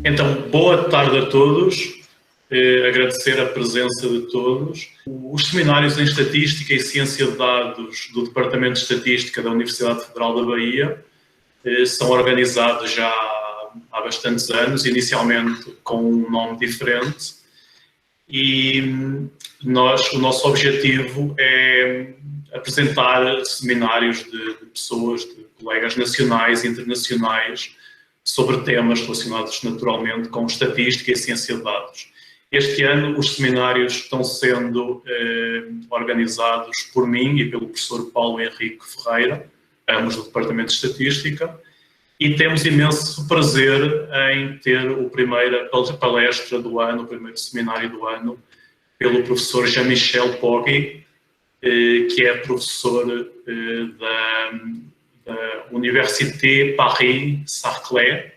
Então, boa tarde a todos. Agradecer a presença de todos. Os seminários em Estatística e Ciência de Dados do Departamento de Estatística da Universidade Federal da Bahia são organizados já há bastantes anos, inicialmente com um nome diferente. E o nosso objetivo é apresentar seminários de pessoas, de colegas nacionais e internacionais, sobre temas relacionados naturalmente com estatística e ciência de dados. Este ano os seminários estão sendo organizados por mim e pelo professor Paulo Henrique Ferreira, ambos do Departamento de Estatística, e temos imenso prazer em ter a primeira palestra do ano, o primeiro seminário do ano, pelo professor Jean-Michel Poggi, que é professor da Université Paris-Saclay,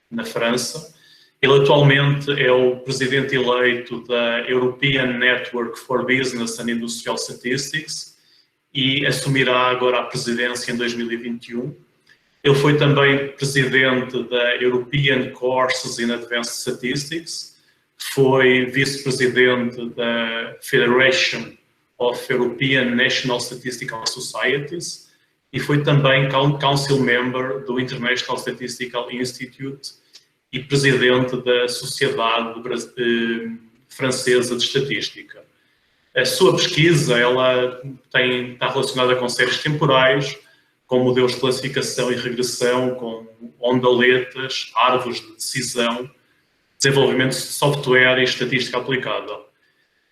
na França. Ele atualmente é o presidente eleito da European Network for Business and Industrial Statistics e assumirá agora a presidência em 2021. Ele foi também presidente da European Courses in Advanced Statistics, foi vice-presidente da Federation of European National Statistical Societies e foi também Council Member do International Statistical Institute e presidente da Sociedade Francesa de Estatística. A sua pesquisa está relacionada com séries temporais, com modelos de classificação e regressão, com ondaletas, árvores de decisão, desenvolvimento de software e estatística aplicada.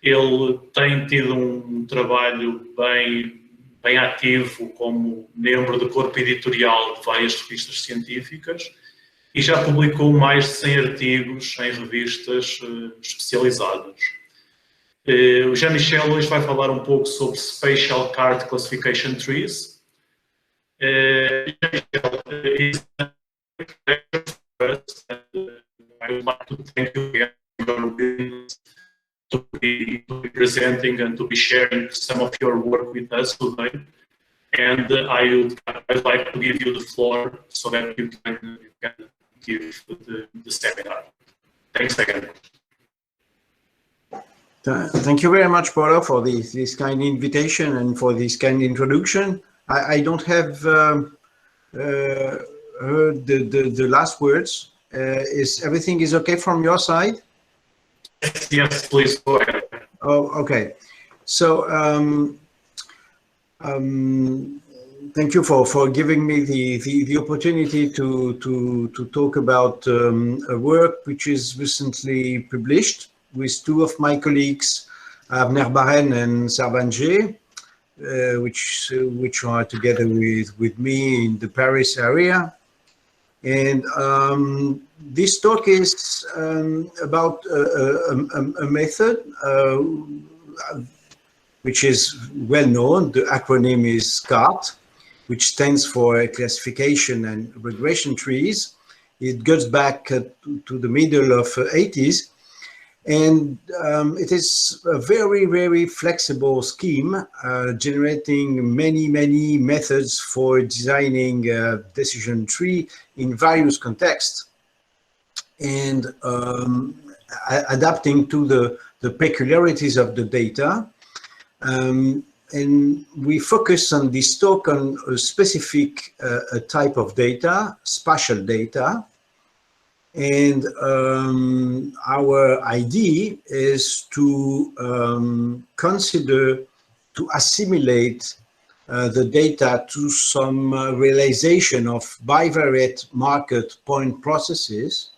Ele tem tido um trabalho bem ativo como membro do corpo editorial de várias revistas científicas e já publicou mais de 100 artigos em revistas especializadas. O Jean-Michel hoje vai falar um pouco sobre Spatial Classification Trees. I would like to thank you again for your willingness to be presenting and to be sharing some of your work with us today. And I'd like to give you the floor so that you can give the seminar. Thanks again. Thank you very much, Paulo, for this kind invitation and for this kind introduction. I don't have heard the last words. Is everything is okay from your side? Yes, please go ahead. Oh, okay. So thank you for giving me the opportunity to talk about a work which is recently published with two of my colleagues, Abner Baren and Sarbanger, which are together with me in the Paris area. And this talk is about a method which is well known. The acronym is SpatCART, which stands for Classification and Regression Trees. It goes back to the middle of 80s. And it is a very flexible scheme, generating many methods for designing a decision tree in various contexts and adapting to the peculiarities of the data. And we focus on this talk on a specific type of data, spatial data. And our idea is to to assimilate the data to some realization of bivariate market point processes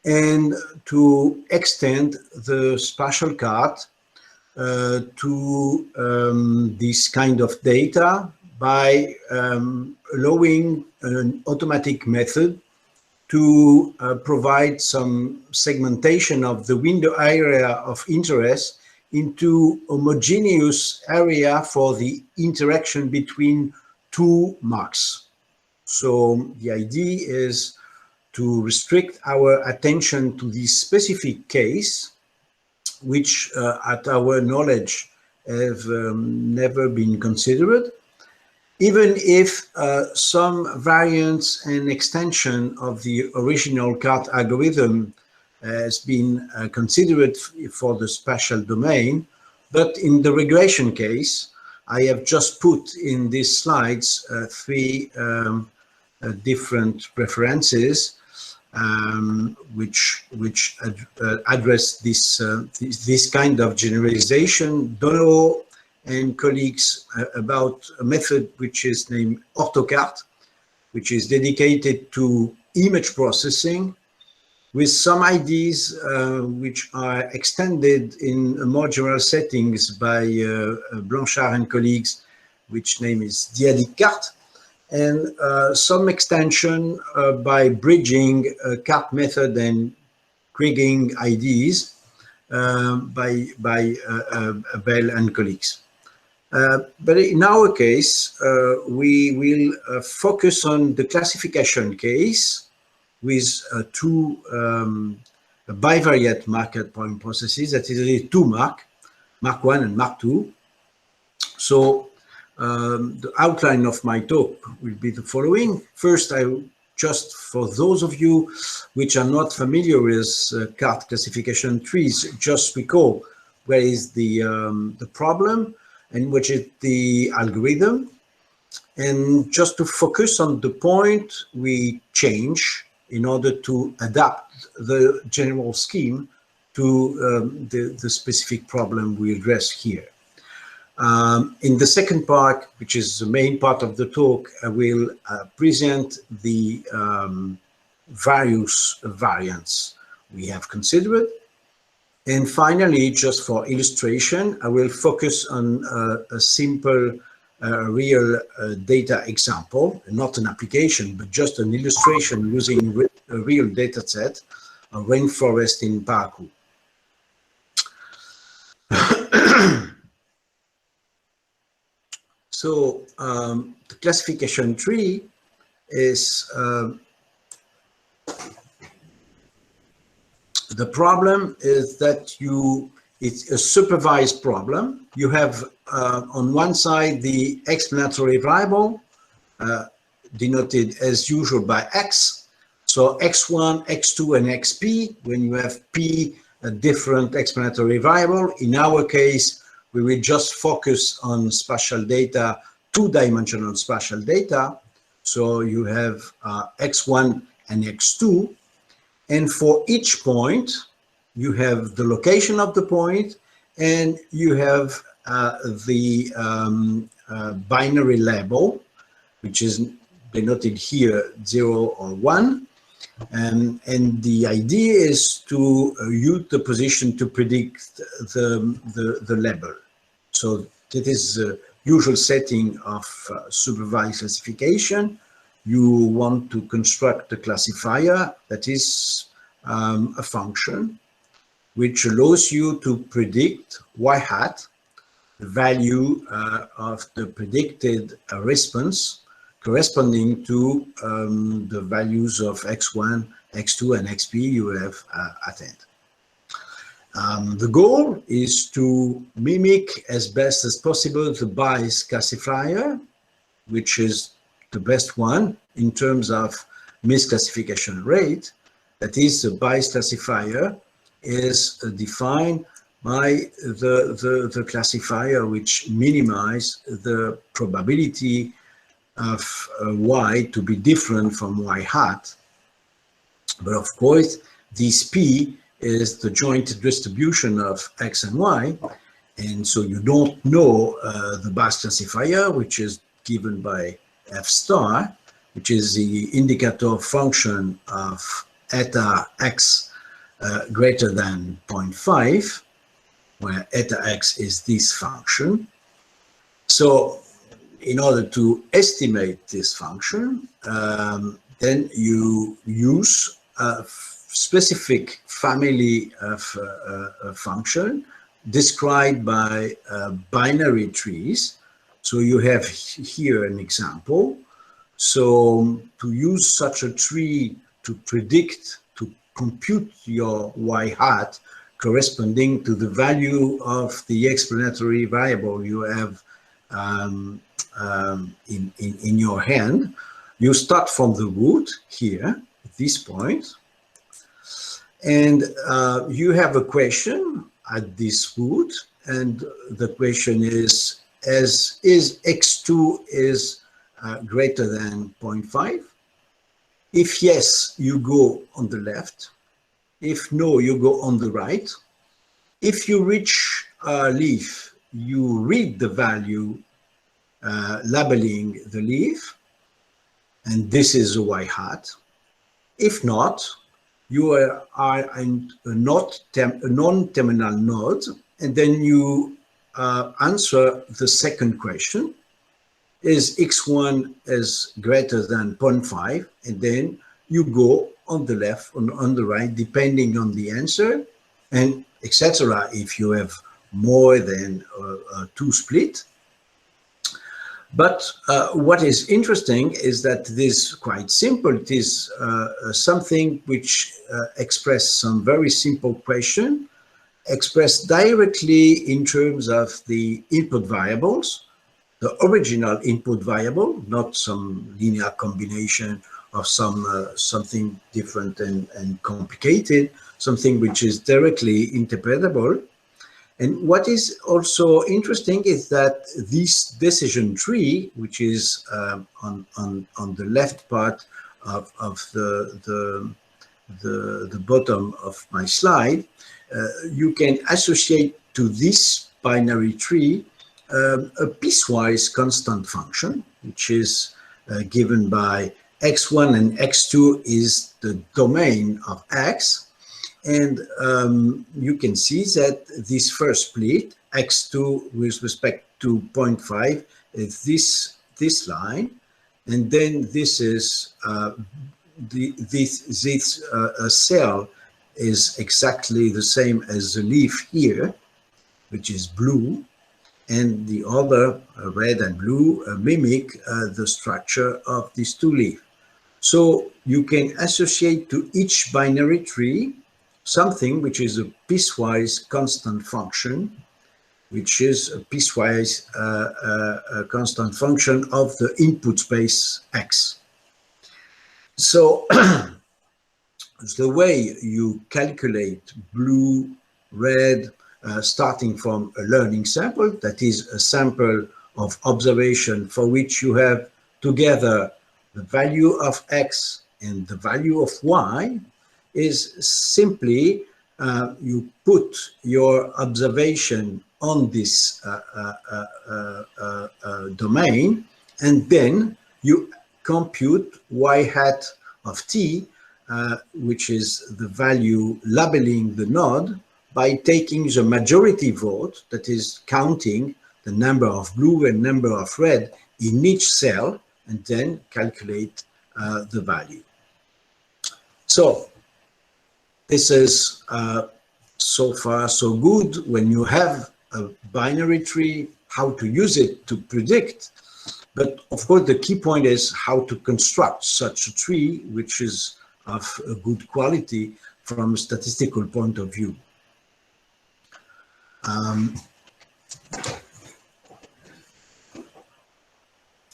and to extend the spatial cart to this kind of data by allowing an automatic method to provide some segmentation of the window area of interest into homogeneous area for the interaction between two marks. So the idea is to restrict our attention to this specific case, which at our knowledge have never been considered. even if some variants and extension of the original CART algorithm has been considered for the spatial domain, but in the regression case, I have just put in these slides three different references which address this kind of generalization. Dono and colleagues about a method which is named AutoCART, which is dedicated to image processing, with some ideas which are extended in more general settings by Blanchard and colleagues, which name is dyadic CART, and some extension by bridging CART method and Kriging ideas by Bell and colleagues. But in our case, we will focus on the classification case with two bivariate market point processes, that is two Mark 1 and Mark 2. So the outline of my talk will be the following. First, just for those of you which are not familiar with CART classification trees, just recall where is the problem and which is the algorithm. And just to focus on the point we change in order to adapt the general scheme to the specific problem we address here. In the second part, which is the main part of the talk, I will present the various variants we have considered. And finally, just for illustration, I will focus on a simple real data example, not an application, but just an illustration using a real data set, a rainforest in Parakou. So the classification tree is the problem is that it's a supervised problem. You have on one side the explanatory variable denoted as usual by X. So X1, X2, and XP, when you have P, a different explanatory variable. In our case, we will just focus on spatial data, two-dimensional spatial data. So you have X1 and X2. And for each point, you have the location of the point, and you have the binary label, which is denoted here 0 or 1. And the idea is to use the position to predict the label. So that is the usual setting of supervised classification. You want to construct a classifier that is a function which allows you to predict y hat, the value of the predicted response corresponding to the values of x1, x2, and xp you have attained. The goal is to mimic as best as possible the Bayes classifier, which is the best one in terms of misclassification rate. That is, the Bayes classifier is defined by the classifier which minimizes the probability of y to be different from y hat. But of course, this p is the joint distribution of x and y, and so you don't know the Bayes classifier, which is given by f star, which is the indicator function of eta x greater than 0.5, where eta x is this function. So in order to estimate this function, then you use a specific family of function described by binary trees. So you have here an example. So to use such a tree to predict, to compute your y hat corresponding to the value of the explanatory variable you have in your hand. You start from the root here, at this point, and you have a question at this root, and the question is x2 is greater than 0.5? If yes, you go on the left. If no, you go on the right. If you reach a leaf, you read the value labeling the leaf, and this is a y hat. If not, you are a non-terminal node, and then you answer the second question. Is x1 is greater than 0.5? And then you go on the left, on the right, depending on the answer, and etc. if you have more than two split. But what is interesting is that it is quite simple. It is something which expresses some very simple question, expressed directly in terms of the input variables, the original input variable, not some linear combination of something different and complicated, something which is directly interpretable. And what is also interesting is that this decision tree, which is on the left part of the bottom of my slide, you can associate to this binary tree a piecewise constant function, which is given by x1 and x2 is the domain of x. And you can see that this first split, x2 with respect to 0.5, is this line. And then this is this cell is exactly the same as the leaf here, which is blue. And the other, red and blue, mimic the structure of these two leaves. So you can associate to each binary tree something which is a piecewise constant function, which is a piecewise constant function of the input space X. So the way you calculate blue, red, starting from a learning sample, that is a sample of observation for which you have together the value of X and the value of Y, is simply you put your observation on this domain, and then you compute y hat of t, which is the value labeling the node, by taking the majority vote, that is counting the number of blue and number of red in each cell, and then calculate the value. So this is so far so good when you have a binary tree, how to use it to predict. But of course, the key point is how to construct such a tree, which is of a good quality from a statistical point of view.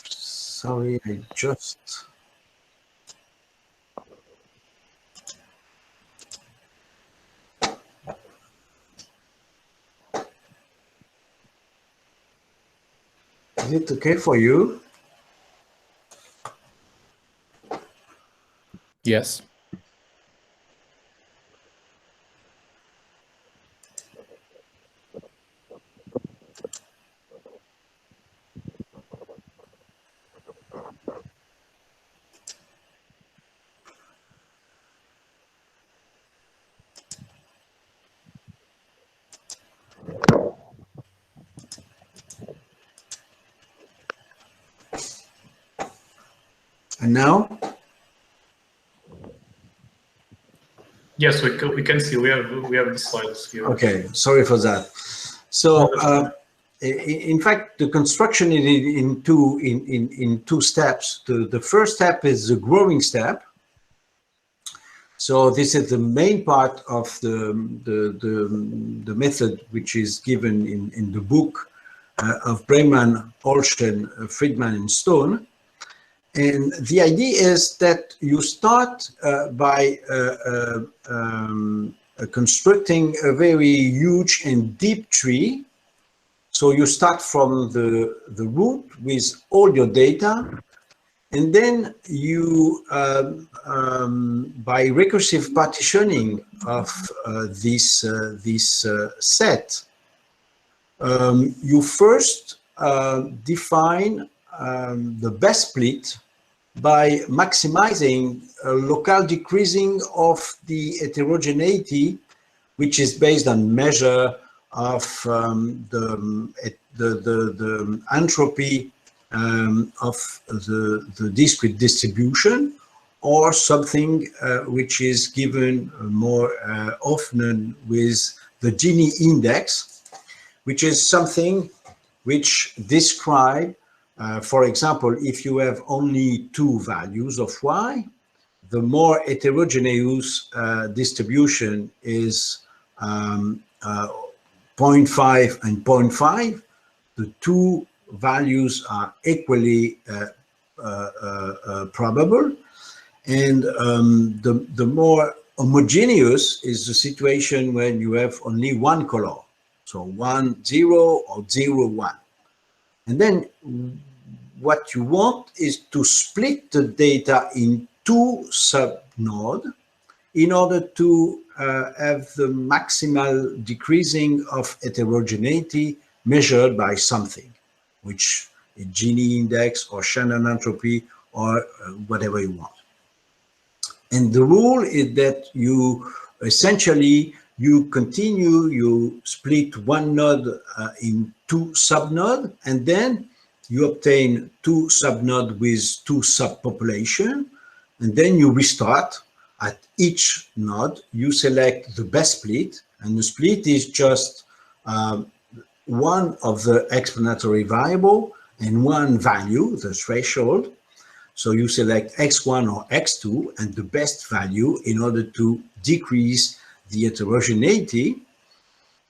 Sorry, I just... Is it okay for you? Yes. And now? Yes, we can see. We have the slides here. Okay, sorry for that. So, in fact, the construction is in two steps. The first step is the growing step. So this is the main part of the method which is given in the book of Breman, Olschen, Friedman, and Stone. And the idea is that you start by constructing a very huge and deep tree. So you start from the root with all your data, and then you, by recursive partitioning of this set, you first define the best split by maximizing a local decreasing of the heterogeneity, which is based on measure of the entropy of the discrete distribution, or something which is given more often with the Gini index, which is something which describe, for example, if you have only two values of y, the more heterogeneous distribution is 0.5 and 0.5. The two values are equally probable, and the more homogeneous is the situation when you have only one color, so 1, 0 or 0, 1. And then what you want is to split the data in two subnodes in order to have the maximal decreasing of heterogeneity measured by something, which is Gini index or Shannon entropy or whatever you want. And the rule is that you essentially, you split one node in two subnodes, and then you obtain two subnodes with two subpopulation, and then you restart. At each node, you select the best split, and the split is just one of the explanatory variable and one value, the threshold. So you select x1 or x2 and the best value in order to decrease the heterogeneity.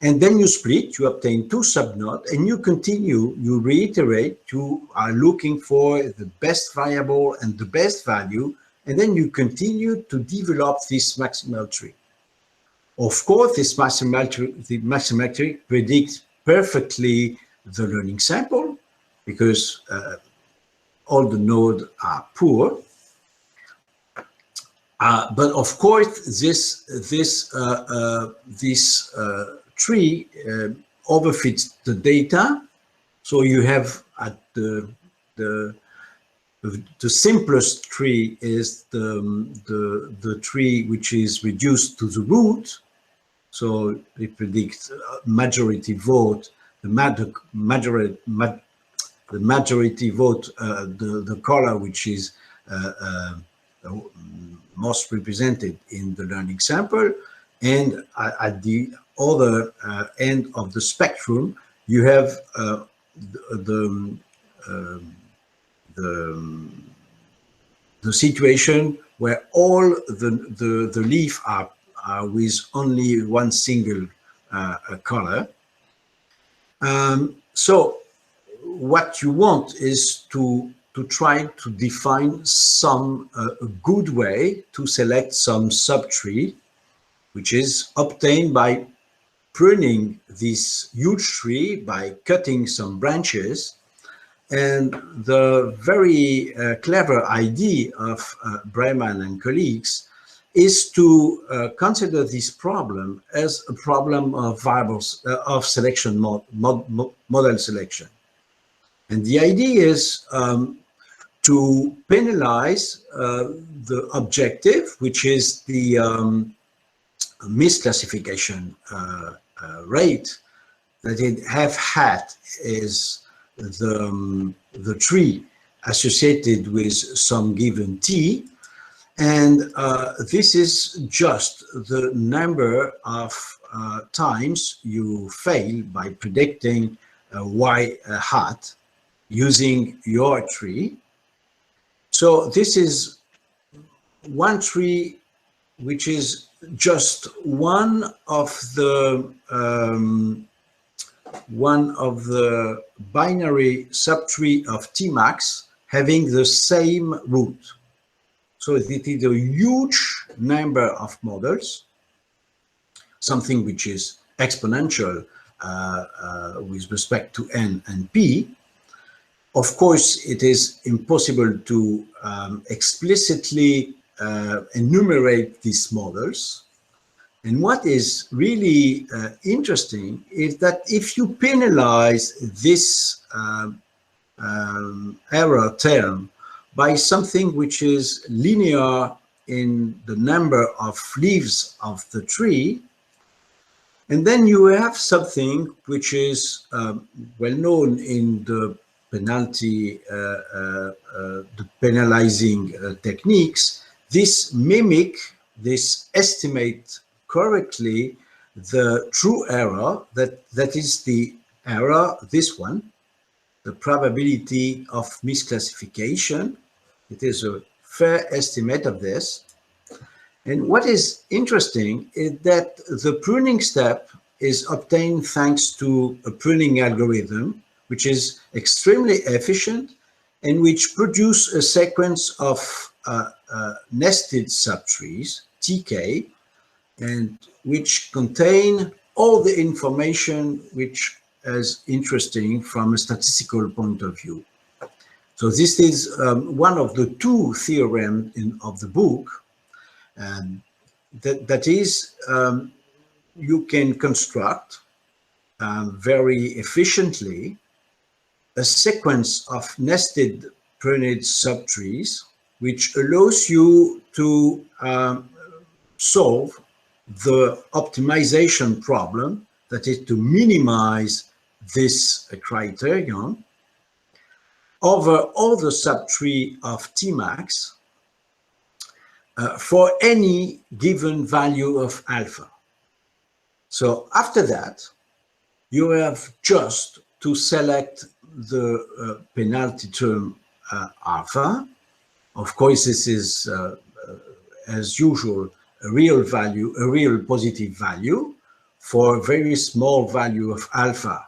And then you split, you obtain two subnodes, and you continue, you reiterate, you are looking for the best variable and the best value, and then you continue to develop this maximal tree. Of course, this maximal tree predicts perfectly the learning sample, because all the nodes are poor. But of course, this tree overfits the data. So you have at the simplest tree is the tree which is reduced to the root. So it predicts majority vote, the majority vote, the color which is most represented in the learning sample, and at the other end of the spectrum, you have the situation where all the leaf are with only one single color. So what you want is to try to define some good way to select some subtree, which is obtained by pruning this huge tree by cutting some branches. And the very clever idea of Breman and colleagues is to consider this problem as a problem of variables of selection, model selection. And the idea is to penalize the objective, which is the misclassification rate that it have had is the tree associated with some given t, and this is just the number of times you fail by predicting y hat using your tree. So this is one tree which is just one of the one of the binary subtree of Tmax having the same root. So it is a huge number of models, something which is exponential with respect to n and p. Of course, it is impossible to explicitly enumerate these models. And what is really interesting is that if you penalize this error term by something which is linear in the number of leaves of the tree, and then you have something which is well known in the penalty, the penalizing techniques. This estimate correctly the true error, that is the error, this one, the probability of misclassification. It is a fair estimate of this. And what is interesting is that the pruning step is obtained thanks to a pruning algorithm, which is extremely efficient and which produce a sequence of nested subtrees, TK, and which contain all the information which is interesting from a statistical point of view. So this is one of the two theorems of the book, and that is you can construct very efficiently a sequence of nested pruned subtrees, which allows you to solve the optimization problem, that is to minimize this criterion over all the subtree of Tmax for any given value of alpha. So after that, you have just to select the penalty term alpha. Of course, this is, as usual, a real value, a real positive value. For a very small value of alpha,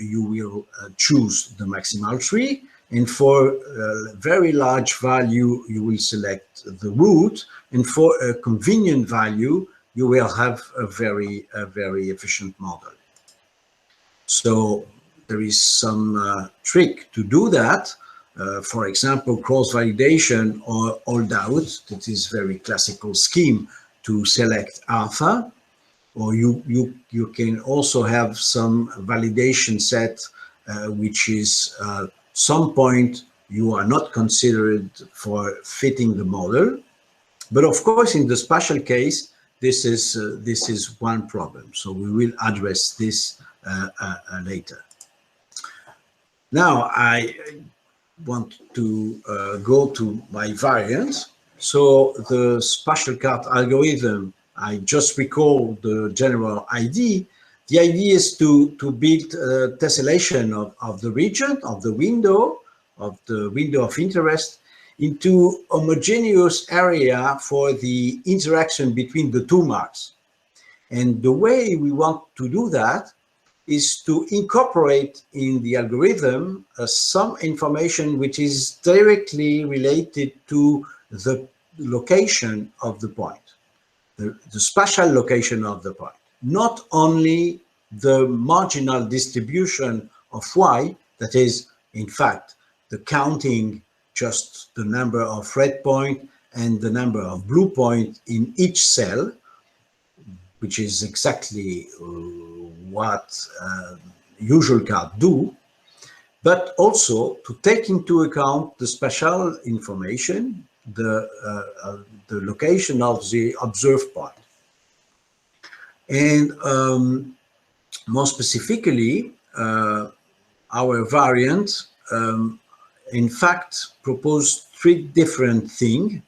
you will choose the maximal tree. And for a very large value, you will select the root. And for a convenient value, you will have a very efficient model. So there is some trick to do that. For example, cross-validation or all-out, that is very classical scheme to select alpha. Or you can also have some validation set, which is some point you are not considered for fitting the model. But of course, in the spatial case, this is one problem. So we will address this later. Now I want to go to my variant. So the SpatialCART algorithm, I just recall the general idea. The idea is to build a tessellation of the region, of the window of interest, into homogeneous area for the interaction between the two marks. And the way we want to do that is to incorporate in the algorithm some information which is directly related to the location of the point, the spatial location of the point, not only the marginal distribution of y, that is, in fact, the counting just the number of red point and the number of blue point in each cell, which is exactly what usual cards do, but also to take into account the spatial information, the location of the observed point. And more specifically, our variant, in fact, proposed three different things.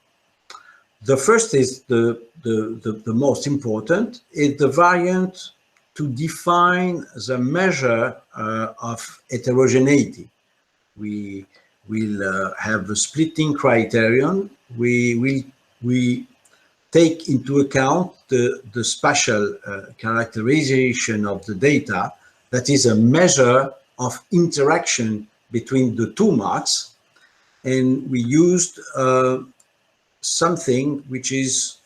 The first is the most important, is the variant to define the measure of heterogeneity. We will have a splitting criterion. We take into account the spatial characterization of the data that is a measure of interaction between the two marks. And we used something which is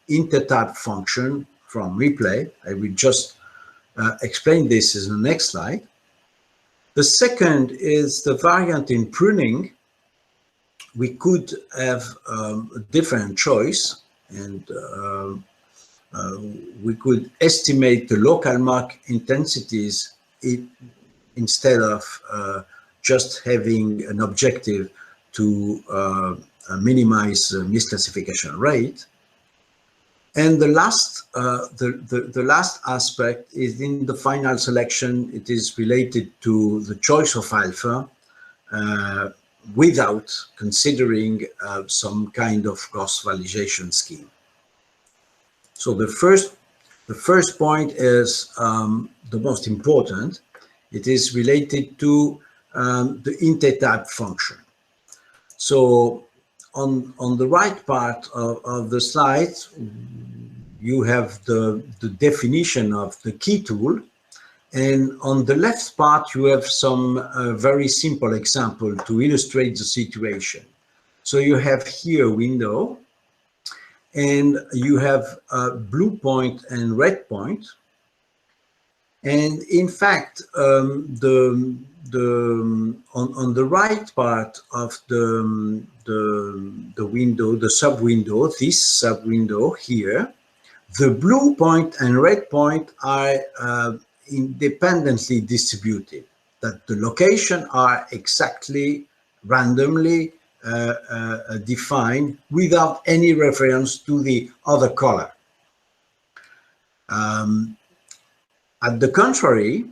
intertype function from Ripley. I will just explain this in the next slide. The second is the variant in pruning. We could have a different choice, and we could estimate the local mark intensities instead of just having an objective to minimize the misclassification rate. And the last aspect is in the final selection. It is related to the choice of alpha without considering some kind of cross-validation scheme. So the first point is the most important. It is related to the intertype function. So on the right part of the slide, you have the definition of the key tool. And on the left part, you have some very simple example to illustrate the situation. So you have here a window, and you have a blue point and red point. And in fact, on the right part of the window, the sub-window, this sub-window here, the blue point and red point are independently distributed, that the location are exactly randomly defined without any reference to the other color. At the contrary,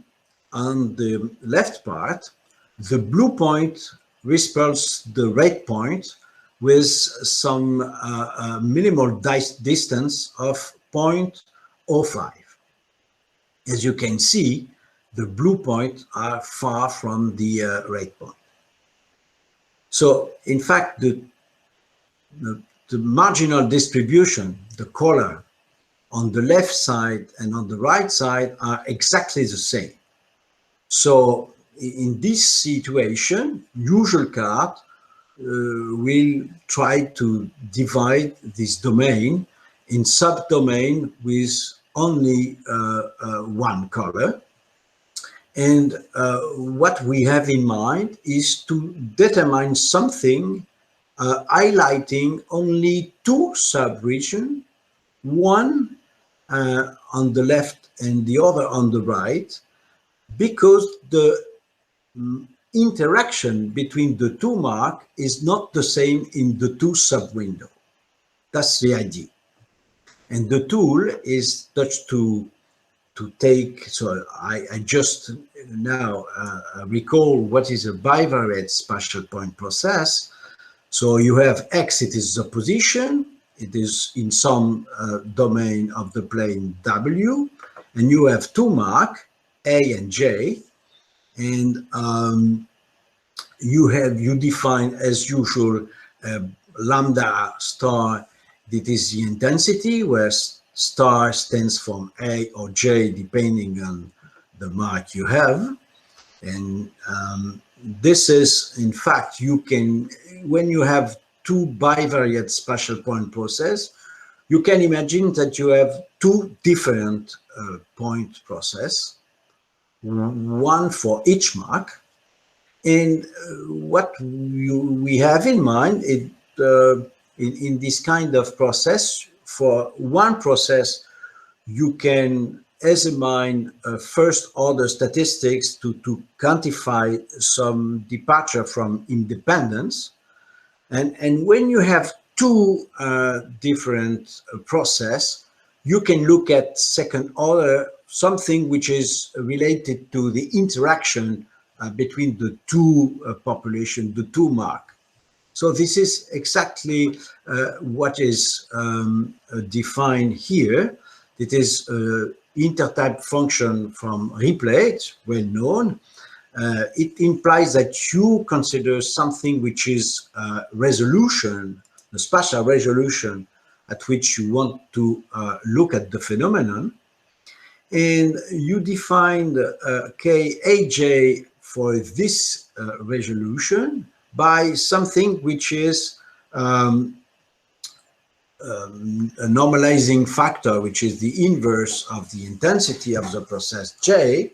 on the left part, the blue point repels the red point with some minimal distance of 0.05. As you can see, the blue points are far from the red point. So, in fact, the marginal distribution, the color, on the left side and on the right side are exactly the same. So in this situation, usual CART will try to divide this domain in subdomain with only one color. And what we have in mind is to determine something highlighting only two subregions, one on the left and the other on the right, because the interaction between the two marks is not the same in the two sub-windows. That's the idea. And the tool is such to take, so I just now recall what is a bivariate spatial point process. So you have X, it is the position. It is in some domain of the plane W, and you have two marks, A and J, and you define as usual lambda star, that is the intensity, where star stands for A or J depending on the mark you have. And this is, in fact, you can, when you have two bivariate spatial point process, you can imagine that you have two different point process, one for each mark. And what we have in mind is, in this kind of process, for one process, you can examine first order statistics to quantify some departure from independence. And when you have two different process, you can look at second order, something which is related to the interaction between the two population, the two mark. So this is exactly what is defined here. It is intertype function from Ripley, it's well known. It implies that you consider something which is resolution, the spatial resolution at which you want to look at the phenomenon. And you define Kaj for this resolution by something which is a normalizing factor, which is the inverse of the intensity of the process J,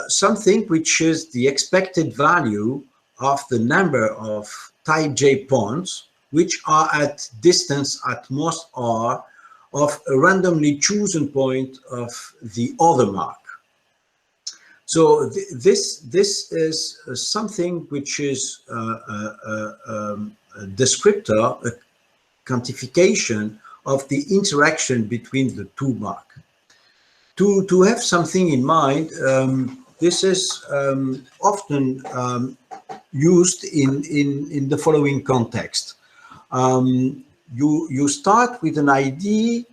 something which is the expected value of the number of type J points, which are at distance at most R of a randomly chosen point of the other mark. So this is something which is a descriptor, a quantification of the interaction between the two marks. To have something in mind, this is often used in the following context. You start with an idea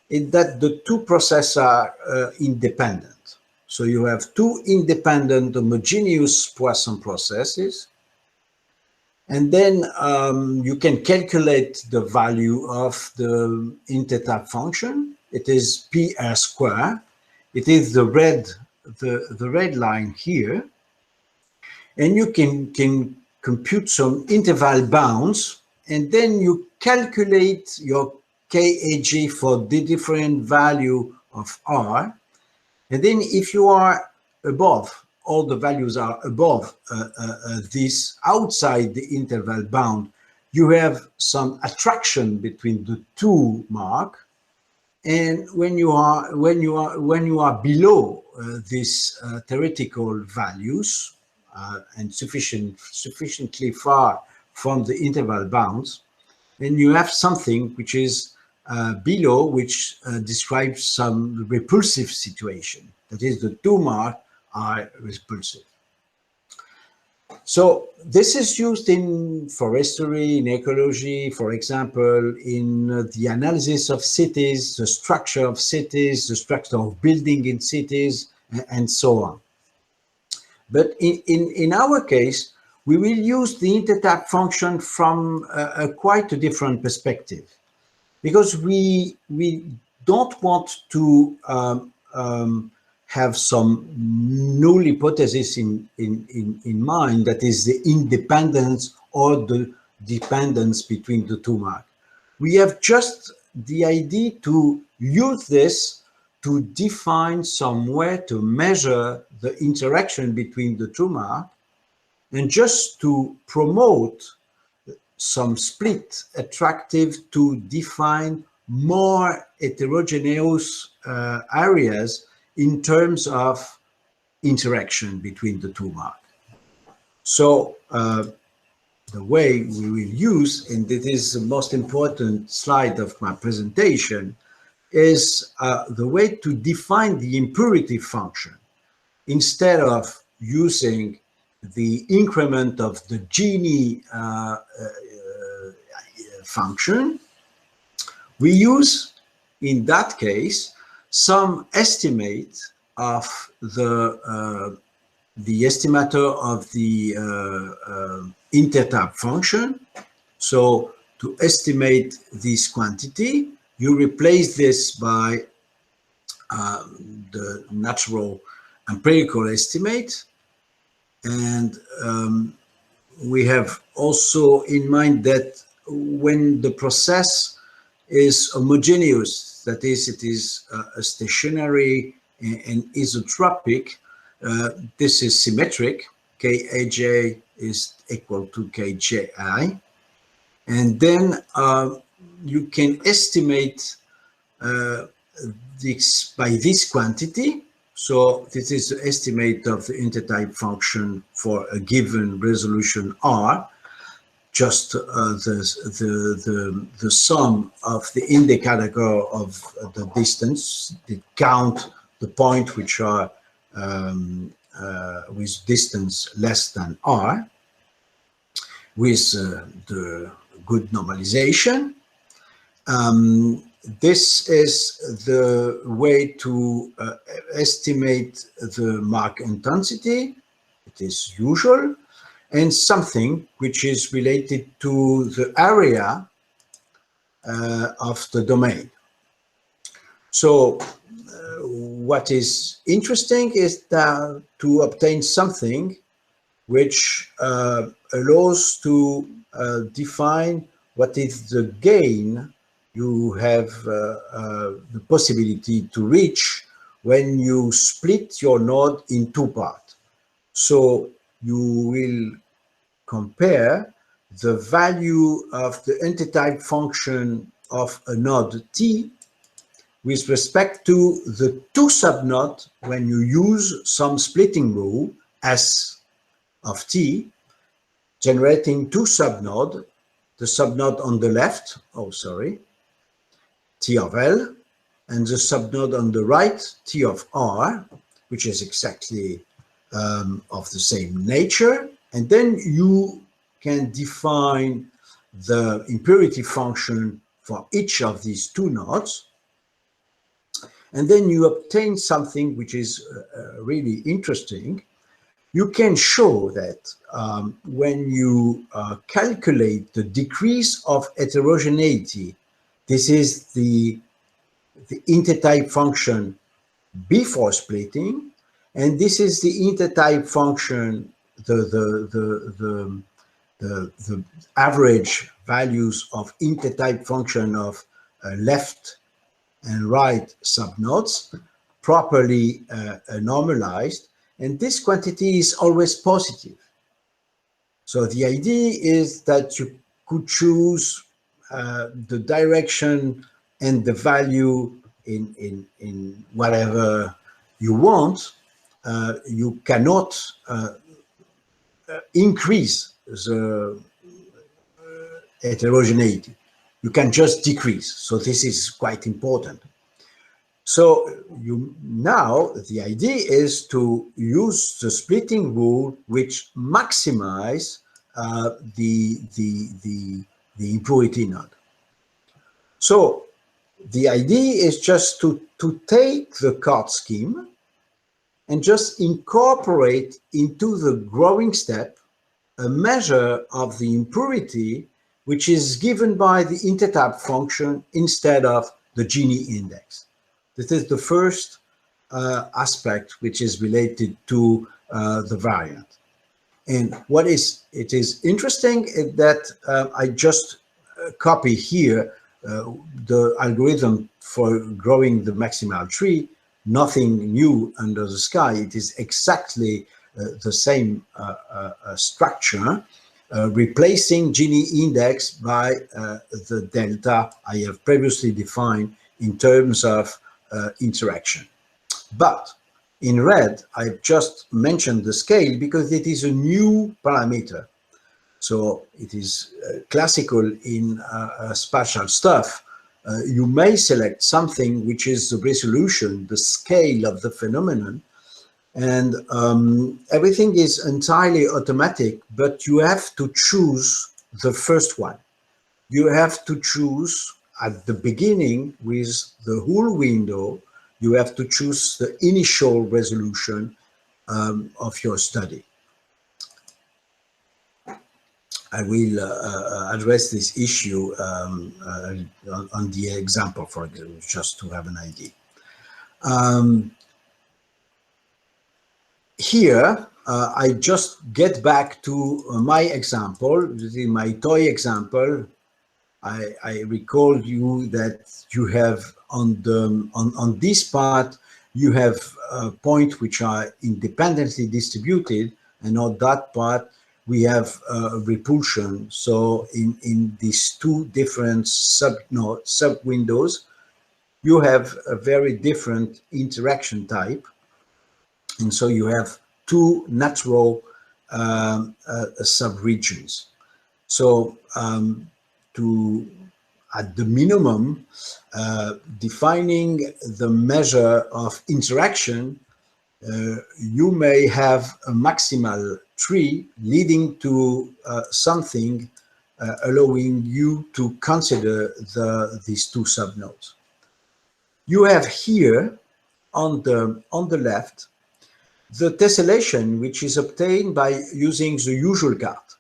in that the two processes are independent. So you have two independent homogeneous Poisson processes, and then you can calculate the value of the intertype function. It is PR square. It is the red line here, and you can compute some interval bounds, and then you calculate your Kaj for the different value of R. And then if you are above, all the values are above this outside the interval bound, you have some attraction between the two marks. And when you are below these theoretical values and sufficiently far from the interval bounds, then you have something which is below, which describes some repulsive situation. That is, the two marks are repulsive. So this is used in forestry, in ecology, for example, in the analysis of cities, the structure of cities, the structure of building in cities, and so on. But in our case, we will use the intertype function from quite a different perspective, because we don't want to have some null hypothesis in mind, that is the independence or the dependence between the two marks. We have just the idea to use this to define some way to measure the interaction between the two marks, and just to promote some split attractive to define more heterogeneous areas in terms of interaction between the two marks. So the way we will use, and this is the most important slide of my presentation, is the way to define the impurity function. Instead of using the increment of the Gini function, we use, in that case, some estimate of the estimator of the intertype function. So to estimate this quantity, you replace this by the natural empirical estimate. And we have also in mind that when the process is homogeneous, that is, it is a stationary and isotropic, this is symmetric. Kaj is equal to Kji. And then you can estimate this by this quantity. So this is the estimate of the intertype function for a given resolution R, just the sum of the indicator of the distance, the count the point which are with distance less than R, with the good normalization. This is the way to estimate the mark intensity. It is usual, and something which is related to the area of the domain. So what is interesting is that to obtain something which allows to define what is the gain you have the possibility to reach when you split your node in two parts. So you will compare the value of the intertype function of a node T with respect to the two subnodes when you use some splitting rule S of T, generating two subnodes, the subnode on the left, T of L, and the subnode on the right, T of R, which is exactly of the same nature. And then you can define the impurity function for each of these two nodes. And then you obtain something which is really interesting. You can show that when you calculate the decrease of heterogeneity, this is the intertype function before splitting, and this is the intertype function, the average values of intertype function of left and right subnodes, properly normalized, and this quantity is always positive. So the idea is that you could choose the direction and the value in whatever you want. You cannot increase the heterogeneity. You can just decrease. So this is quite important. So now the idea is to use the splitting rule which maximize the impurity node. So the idea is just to take the CART scheme and just incorporate into the growing step a measure of the impurity which is given by the intertype function instead of the Gini index. This is the first aspect which is related to the variant. And what is interesting is that I just copy here the algorithm for growing the maximal tree. Nothing new under the sky. It is exactly the same structure, replacing Gini index by the delta I have previously defined in terms of interaction. But in red, I've just mentioned the scale because it is a new parameter. So it is classical in spatial stuff. You may select something which is the resolution, the scale of the phenomenon, and everything is entirely automatic, but you have to choose the first one. You have to choose at the beginning with the whole window, you have to choose the initial resolution of your study. I will address this issue on the example, for example, just to have an idea. Here, I just get back to my example, my toy example. I recall you that you have on this part, you have points which are independently distributed, and on that part, we have repulsion. So in these two different sub-windows, you have a very different interaction type. And so you have two natural sub-regions. So at the minimum, defining the measure of interaction, you may have a maximal tree leading to something allowing you to consider these two subnodes. You have here on the left the tessellation, which is obtained by using the usual CART.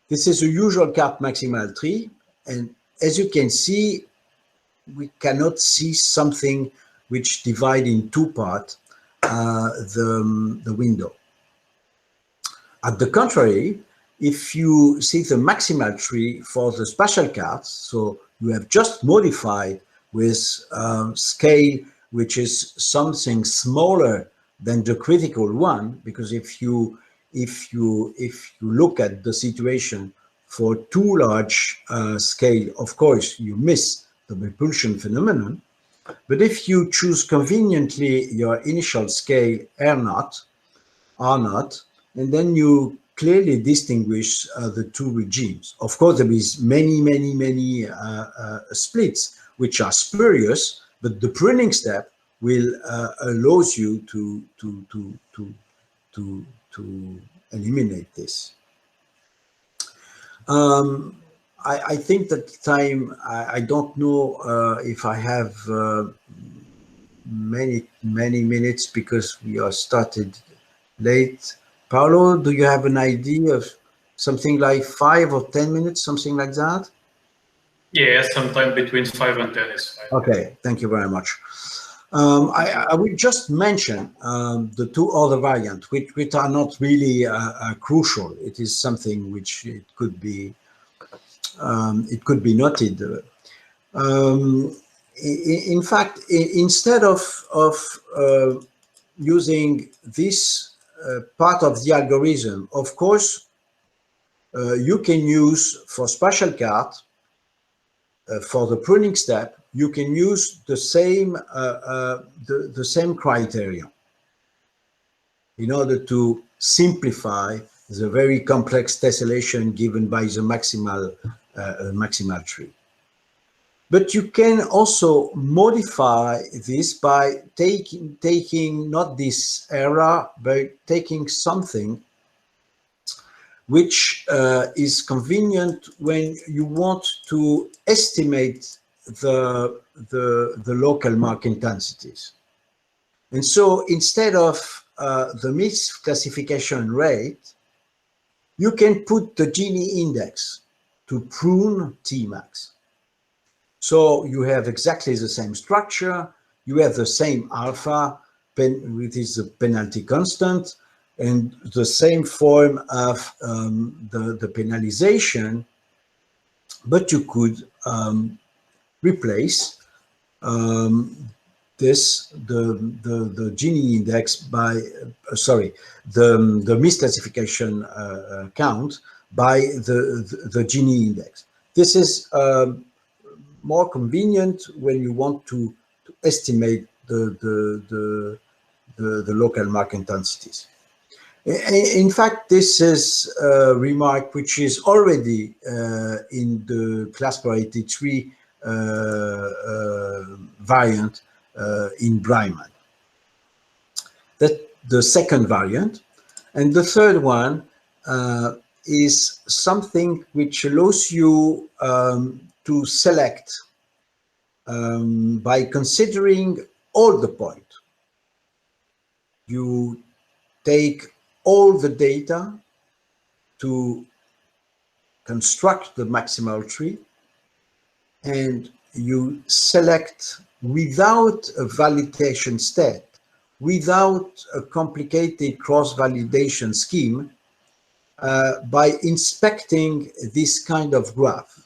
This is a usual CART maximal tree, and as you can see, we cannot see something which divide in two parts the window. At the contrary, if you see the maximal tree for the spatial cards, so you have just modified with scale, which is something smaller than the critical one, because if you look at the situation for too large scale, of course you miss the repulsion phenomenon. But if you choose conveniently your initial scale R0, and then you clearly distinguish the two regimes. Of course, there is many splits which are spurious, but the pruning step will allows you to eliminate this. I think that time, I don't know if I have many minutes because we are started late. Paolo, do you have an idea of something like 5 or 10 minutes, something like that? Yeah, sometime between 5 and 10 is fine. Okay, thank you very much. I will just mention the two other variants, which are not really crucial. It is something which it could be noted. In fact, instead of using this part of the algorithm, of course, you can use for SpatialCART, for the pruning step, you can use the same criteria in order to simplify the very complex tessellation given by the maximal tree. But you can also modify this by taking not this error, but taking something which is convenient when you want to estimate the local mark intensities. And so instead of the misclassification rate, you can put the Gini index to prune Tmax. So you have exactly the same structure, you have the same alpha, which is the penalty constant, and the same form of the penalization, but you could replace the Gini index by, the misclassification count by the Gini index. This is more convenient when you want to estimate the local mark intensities. In fact, this is a remark which is already in the class priority tree variant in Breiman. That's the second variant. And the third one is something which allows you to select by considering all the points. You take all the data to construct the maximal tree, and you select without a validation step, without a complicated cross-validation scheme, by inspecting this kind of graph.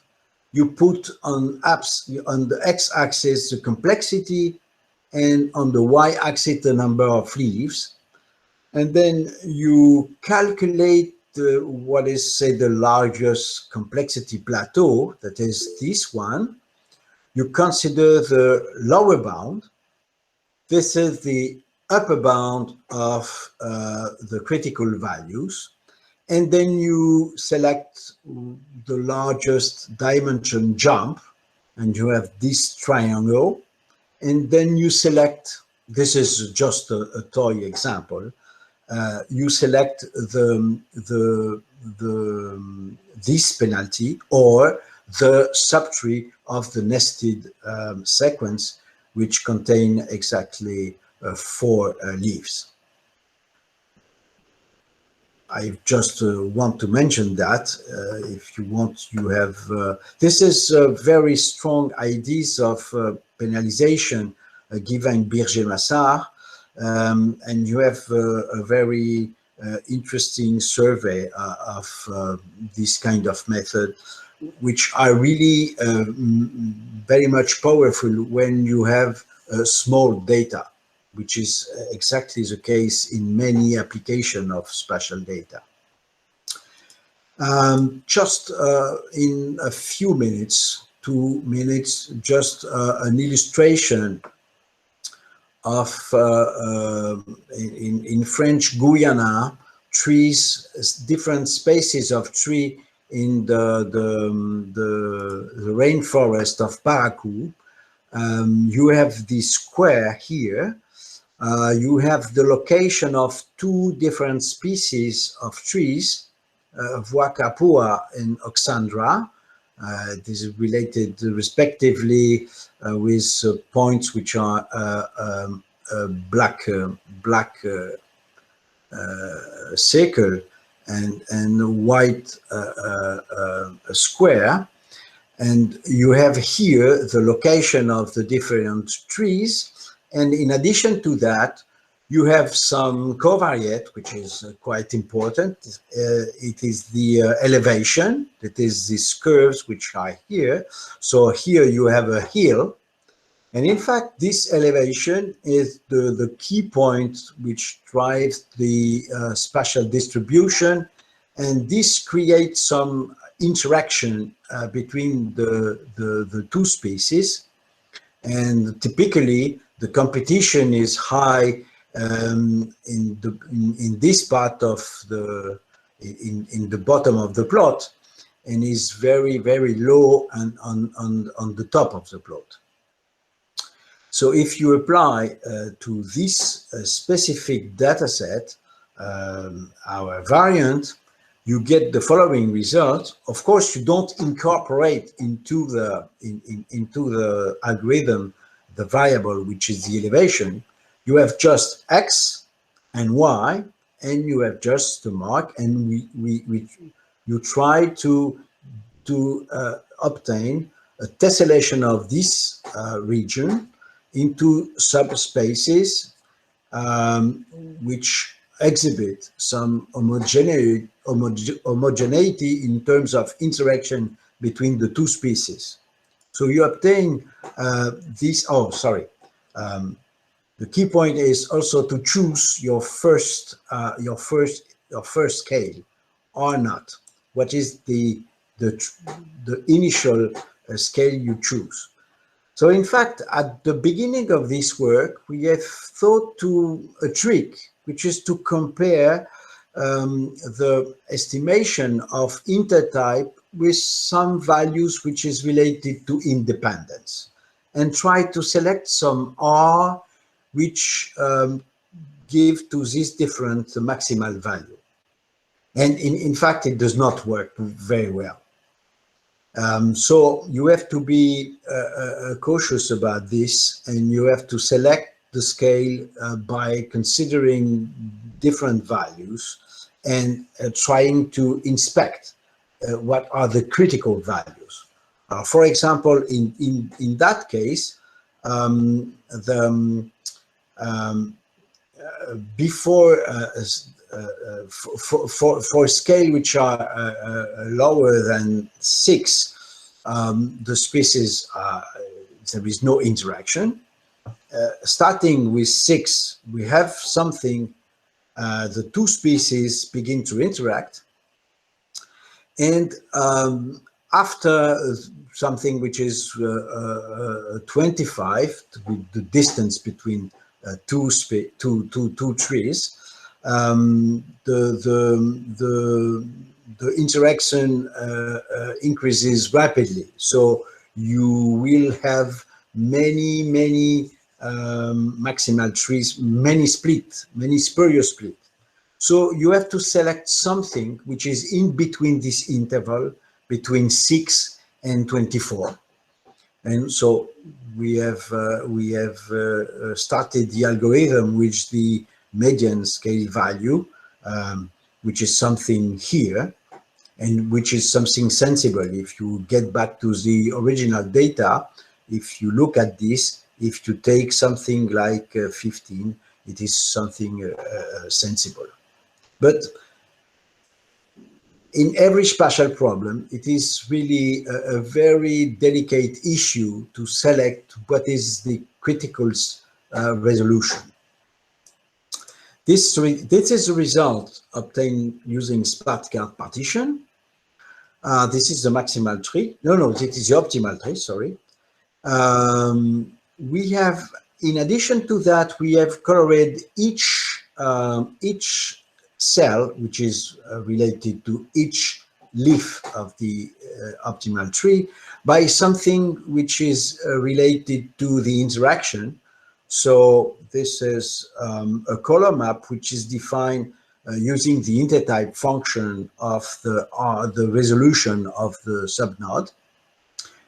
You put on the x-axis the complexity, and on the y-axis the number of leaves, and then you calculate what is, say, the largest complexity plateau, that is this one. You consider the lower bound. This is the upper bound of the critical values. And then you select the largest dimension jump, and you have this triangle. And then you select, this is just a toy example, you select this penalty or the subtree of the nested sequence, which contain exactly 4 leaves. I just want to mention that if you want, you have, this is very strong ideas of penalization given Birger-Massard, and you have a very interesting survey of this kind of method, which are really very much powerful when you have small data, which is exactly the case in many applications of spatial data. Just in a few minutes, 2 minutes, just an illustration of, in French Guyana, trees, different species of tree in the rainforest of Parakou. You have this square here. You have the location of 2 different species of trees, Voacapua and Oxandra. This is related respectively with points which are black circle and white square. And you have here the location of the different trees. And in addition to that, you have some covariate, which is quite important. It is the elevation, that is these curves which are here. So here you have a hill. And in fact, this elevation is the key point which drives the spatial distribution. And this creates some interaction between the 2 species. And typically, the competition is high in this part of in the bottom of the plot, and is very, very low on the top of the plot. So if you apply to this specific data set our variant, you get the following result. Of course, you don't incorporate into the algorithm the variable which is the elevation. You have just x and y, and you have just the mark, and you try to obtain a tessellation of this region into subspaces which exhibit some homogeneity in terms of interaction between the 2 species. So you obtain this. Oh, sorry. The key point is also to choose your first scale or not. What is the initial scale you choose? So in fact, at the beginning of this work, we have thought to a trick, which is to compare the estimation of intertype with some values which is related to independence, and try to select some R which give to this different maximal value. And in fact, it does not work very well. So you have to be cautious about this, and you have to select the scale by considering different values and trying to inspect what are the critical values. For example, in that case, before for scale which are lower than 6, the species there is no interaction. Starting with 6, we have something. The 2 species begin to interact, and after something which is 25, the distance between two trees, the interaction increases rapidly. So you will have many maximal trees, many spurious split. So you have to select something which is in between this interval between 6 and 24. And so we have started the algorithm with the median scale value, which is something here, and which is something sensible. If you get back to the original data, if you look at this, If you take something like 15, it is something sensible. But in every spatial problem, it is really a very delicate issue to select what is the critical resolution. This is the result obtained using SpatCART partition. This is the maximal tree. No, this is the optimal tree, sorry. We have, in addition to that, we have colored each cell, which is related to each leaf of the optimal tree, by something which is related to the interaction. So this is a color map which is defined using the intertype function of the resolution of the subnode.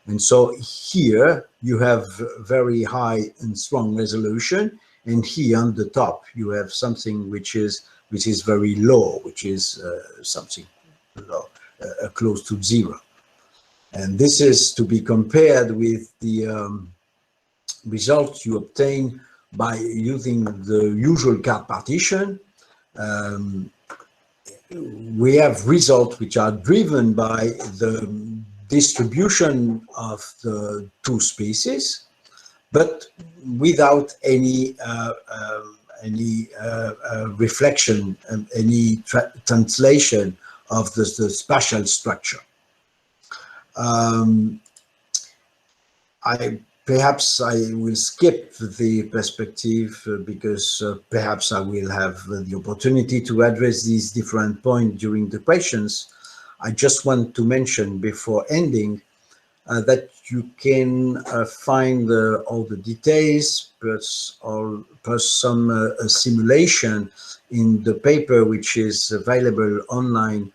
And so here you have very high and strong resolution, and here on the top you have something which is very low, which is something low, close to 0. And this is to be compared with the results you obtain by using the usual card partition. We have results which are driven by the distribution of the two species, but without any reflection, any translation of the spatial structure. Perhaps I will skip the perspective because perhaps I will have the opportunity to address these different points during the questions. I just want to mention before ending that you can find all the details plus some simulation in the paper which is available online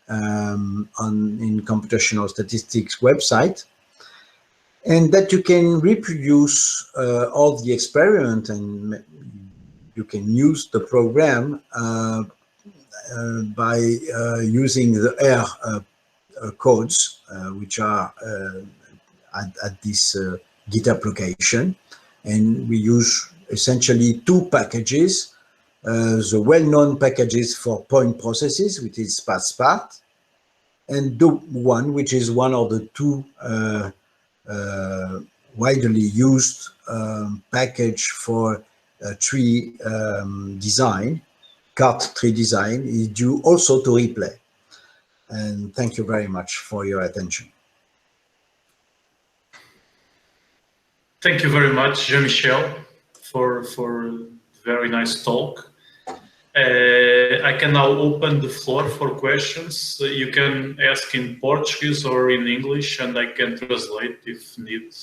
in computational statistics website, and that you can reproduce all the experiment, and you can use the program by using the R codes, which are at this GitHub location. And we use essentially two packages, the well-known packages for point processes, which is SpatCART, and the one which is one of the two widely used package for tree design, CART tree design, is due also to Ripley. And thank you very much for your attention. Thank you very much, Jean-Michel, for very nice talk. I can now open the floor for questions. You can ask in Portuguese or in English, and I can translate if need.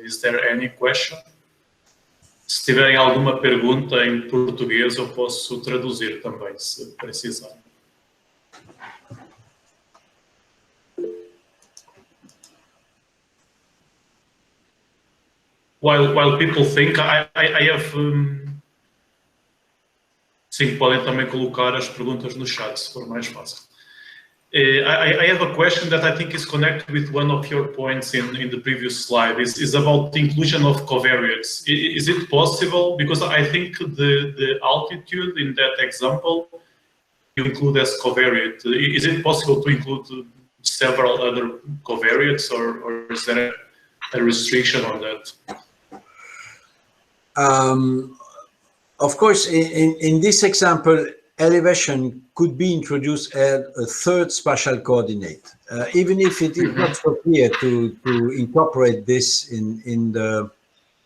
Is there any question? Se tiverem alguma pergunta em português, eu posso traduzir também, se precisar. While people think, I have... Sim, podem também colocar as perguntas no chat, se for mais fácil. I have a question that I think is connected with one of your points in the previous slide. Is about the inclusion of covariates. Is it possible? Because I think the altitude in that example you include as covariate. Is it possible to include several other covariates, or is there a restriction on that? Of course, in this example, elevation could be introduced as a third spatial coordinate, even if it is not so clear to incorporate this in the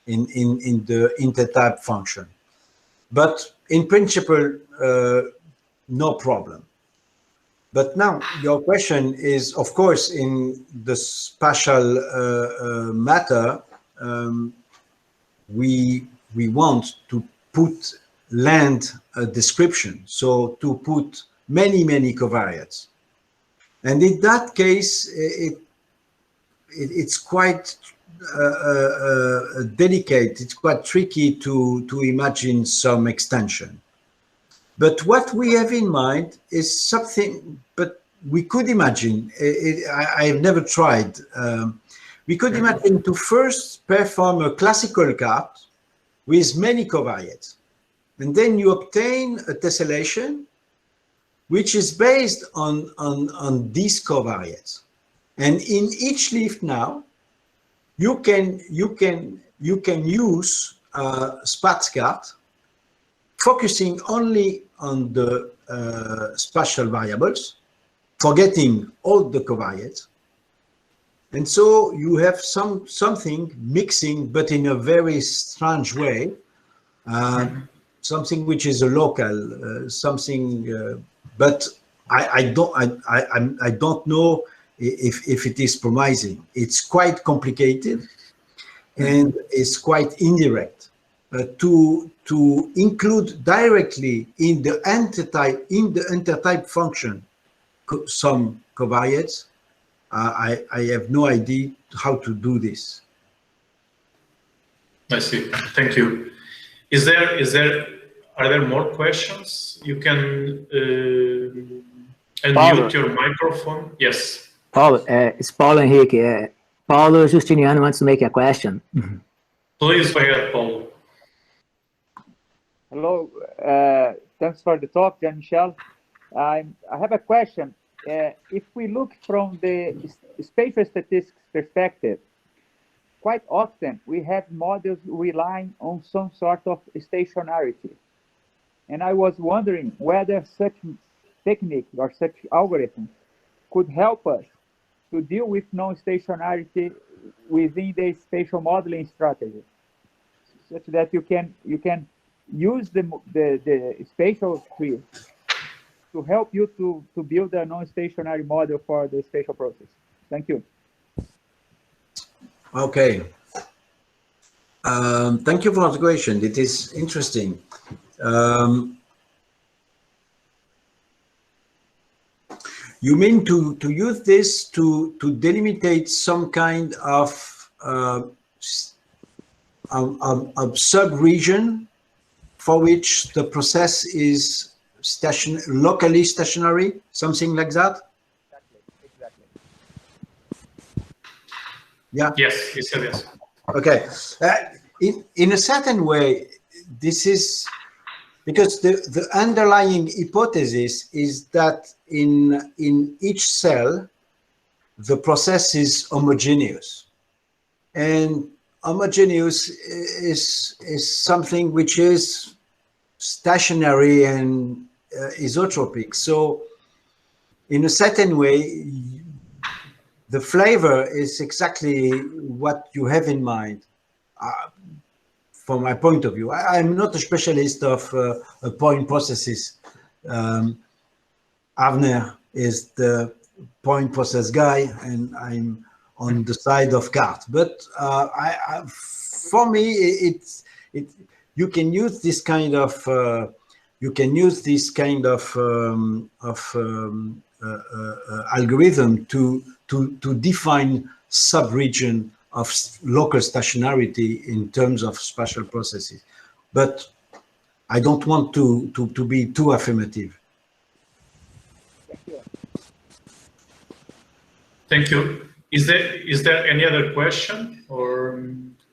intertype function. But in principle, no problem. But now your question is, of course, in the spatial matter, we want to put land description, so to put many covariates, and in that case it's quite delicate. It's quite tricky to imagine some extension. But what we have in mind is something, but we could imagine. I have never tried. we could imagine to first perform a classical CART with many covariates. And then you obtain a tessellation which is based on these covariates. And in each leaf now, you can use SpatCART, focusing only on the spatial variables, forgetting all the covariates. And so you have something mixing, but in a very strange way, something which is a local, something. But I don't know if it is promising. It's quite complicated, and it's quite indirect. To include directly in the intertype function some covariates, I have no idea how to do this. I see. Thank you. Are there more questions? You can unmute your microphone. Yes. Paulo, it's Paulo Henrique. Paulo Justiniano wants to make a question. Please go ahead, Paulo. Hello. Thanks for the talk, Jean-Michel. I have a question. If we look from the spatial statistics perspective, quite often we have models relying on some sort of stationarity. And I was wondering whether such technique or such algorithm could help us to deal with non-stationarity within the spatial modeling strategy, such that you can use the spatial tree to help you to build a non-stationary model for the spatial process. Thank you. Okay. Thank you for the question. It is interesting. You mean to use this to delimitate some kind of sub-region for which the process is locally stationary, something like that? Exactly. Yeah. Yes, he said yes. Okay. In a certain way, this is because the underlying hypothesis is that in each cell, the process is homogeneous. And homogeneous is something which is stationary and isotropic. So in a certain way, the flavor is exactly what you have in mind. From my point of view, I'm not a specialist of point processes. Avner is the point process guy, and I'm on the side of CART. But for me, you can use this kind of algorithm to define sub-region of local stationarity in terms of spatial processes. But I don't want to be too affirmative. Thank you. Is there any other question or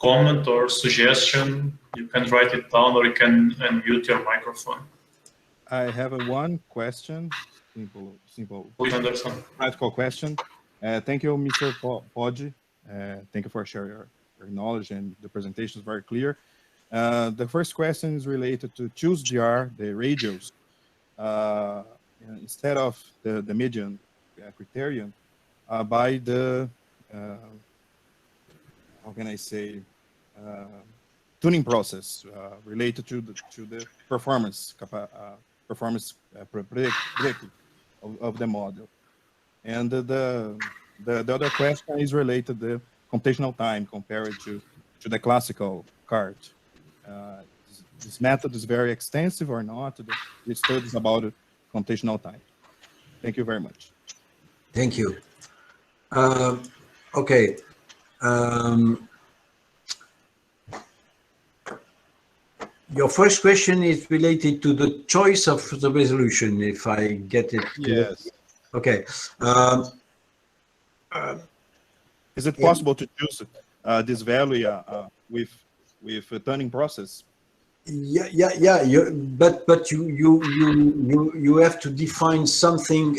comment or suggestion? You can write it down or you can unmute your microphone. I have one question, simple practical question. Thank you, Mr. Poggi. Thank you for sharing your knowledge, and the presentation is very clear. The first question is related to choose GR, the radius, instead of the median criterion, by the, how can I say, tuning process related to the performance predictive of the model. And the other question is related to the computational time compared to the classical CART. This method is very extensive or not? The studies about computational time. Thank you very much. Thank you. Okay. Your first question is related to the choice of the resolution, if I get it. Yes. Okay. Is it possible to choose this value with a tuning process? Yeah. But you have to define something.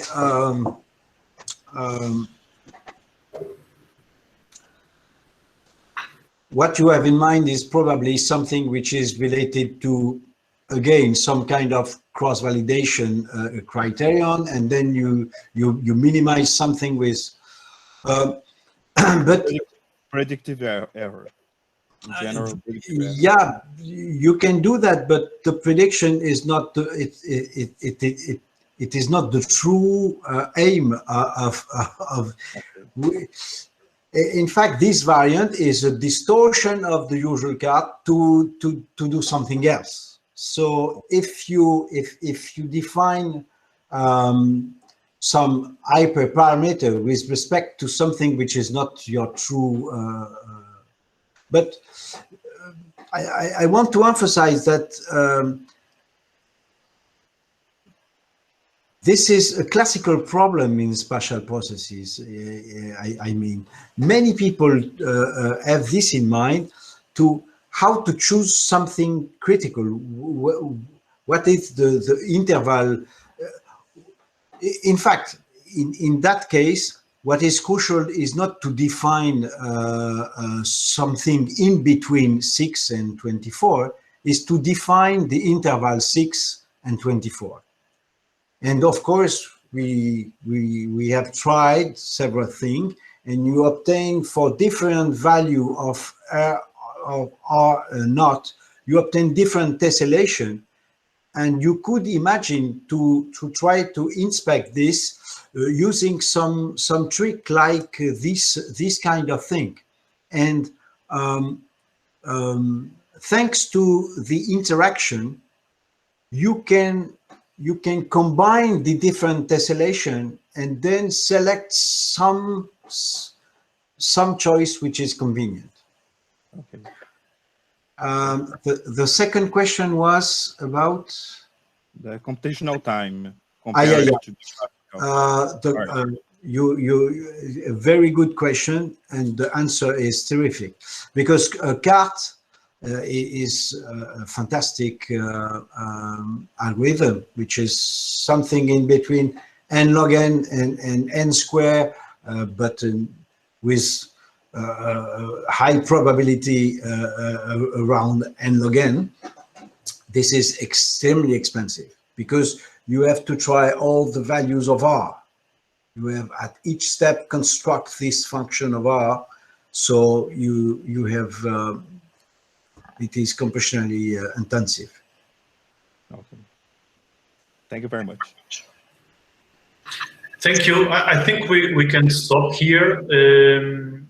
What you have in mind is probably something which is related to, again, some kind of cross-validation criterion, and then you minimize something with. But predictive error. In general, yeah, you can do that, but the prediction is not it is not the true aim of. In fact, this variant is a distortion of the usual CART to do something else. So if you define some hyperparameter with respect to something which is not your true, but I want to emphasize that this is a classical problem in spatial processes. I mean, many people have this in mind, to how to choose something critical. What is the interval? In fact, in that case, what is crucial is not to define something in between 6 and 24, is to define the interval 6 and 24. And of course, we have tried several things, and you obtain for different value of R naught, you obtain different tessellation. And you could imagine to try to inspect this using some trick like this kind of thing. And thanks to the interaction, you can combine the different tessellation and then select some choice which is convenient. Okay. The second question was about the computational time. Yeah. To a very good question, and the answer is terrific, because CART is a fantastic algorithm, which is something in between n log n and n square, but with high probability around n log n. This is extremely expensive because you have to try all the values of R. You have at each step construct this function of R, so you have it is computationally intensive. Okay. Thank you very much. Thank you. I think we can stop here.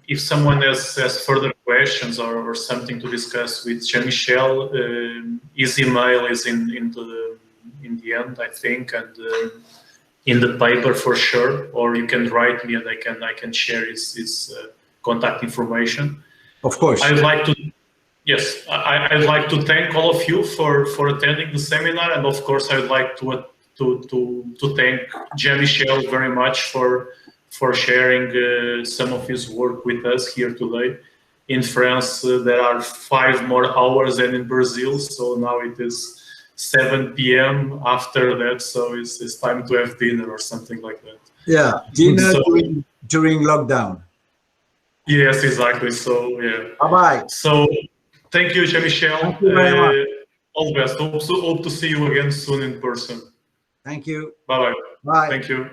If someone has further questions or something to discuss with Jean-Michel, his email is in the end, I think, and in the paper for sure. Or you can write me, and I can share his contact information. Of course. I'd like to. Yes, I'd like to thank all of you for attending the seminar, and of course I'd like to thank Jean-Michel very much for sharing some of his work with us here today. In France, there are 5 more hours than in Brazil, so now it is 7 p.m. after that, so it's time to have dinner or something like that. Yeah, dinner during lockdown. Yes, exactly. So yeah. Bye-bye. So thank you, Jean-Michel. Thank you very much. All the best. Hope to see you again soon in person. Thank you. Bye-bye. Bye. Thank you.